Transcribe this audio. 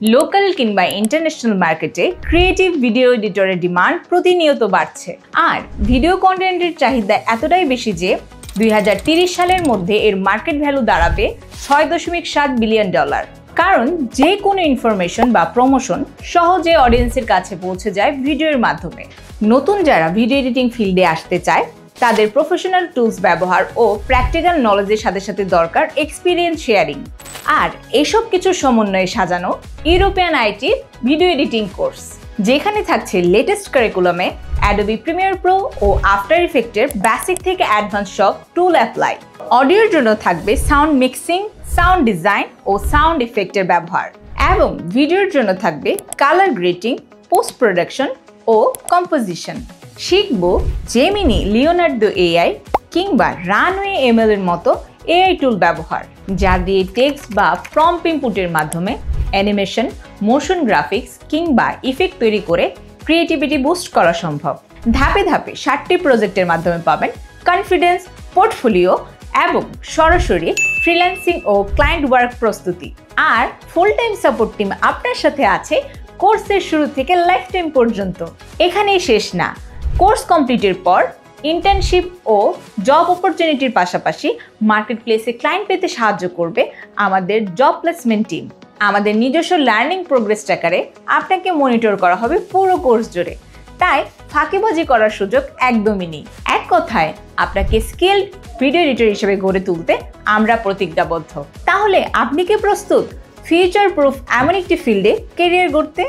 Local কিংবা international মার্কেটে creative video এডিটরের demand প্রতিনিয়ত বাড়ছে। আর ভিডিও কন্টেন্টের চাহিদা এতটাই বেশি যে 2030 সালের মধ্যে এর মার্কেট ভ্যালু দাঁড়াবে $6.7 বিলিয়ন। কারণ যে কোনো ইনফরমেশন বা প্রমোশন সহজে অডিয়েন্সের কাছে পৌঁছে যায় ভিডিওর মাধ্যমে। নতুন যারা ভিডিও এডিটিং ফিল্ডে আসতে চায় তাদের প্রফেশনাল টুলস ব্যবহার ও প্র্যাকটিক্যাল নলেজের সাথে সাথে দরকার এক্সপিরিয়েন্স শেয়ারিং। আর এসব কিছুর সমন্বয়ে সাজানো European IT video editing course, যেখানে থাকছে লেটেস্ট কারিকুলামে অ্যাডোবি প্রিমিয়ার প্রো ও আফটার ইফেক্টের বেসিক থেকে অ্যাডভান্স সব টুল অ্যাপ্লাই। অডিওর জন্য থাকবে সাউন্ড মিক্সিং, সাউন্ড ডিজাইন ও সাউন্ড ইফেক্টের ব্যবহার, এবং ভিডিওর জন্য থাকবে কালার গ্রেডিং, পোস্ট প্রোডাকশন ও কম্পোজিশন। শিখব জেমিনি, লিওনার্ডো এআই কিংবা রানওয়ে এমএল এর মতো এআই টুল ব্যবহার, যা দিয়ে টেক্সট বা প্রম্পট ইনপুটের মাধ্যমে অ্যানিমেশন, মোশন গ্রাফিক্স কিংবা ইফেক্ট তৈরি করে ক্রিয়েটিভিটি বুস্ট করা সম্ভব। ধাপে ধাপে 7টি প্রজেক্টের মাধ্যমে পাবেন কনফিডেন্স, পোর্টফোলিও এবং সরাসরি ফ্রিল্যান্সিং ও ক্লায়েন্ট ওয়ার্ক প্রস্তুতি। আর ফুল টাইম সাপোর্ট টিম আপনার সাথে আছে কোর্সের শুরু থেকে লাইফ টাইম পর্যন্ত। এখানেই শেষ না, কোর্স কমপ্লিটের পর ইন্টার্নশিপ ও জব অপরচুনিটির পাশাপাশি মার্কেট প্লেসে ক্লায়েন্ট পেতে সাহায্য করবে আমাদের জব প্লেসমেন্ট টিম। আমাদের নিজস্ব লার্নিং প্রোগ্রেস ট্র্যাকারে আপনাকে মনিটর করা হবে পুরো কোর্স জুড়ে, তাই ফাঁকিবাজি করার সুযোগ একদমই নেই। এক কথায় আপনাকে স্কিলড ভিডিও এডিটর হিসেবে গড়ে তুলতে আমরা প্রতিজ্ঞাবদ্ধ। তাহলে আপনি কি প্রস্তুত ফিউচার প্রুফ এমন একটি ফিল্ডে ক্যারিয়ার গড়তে?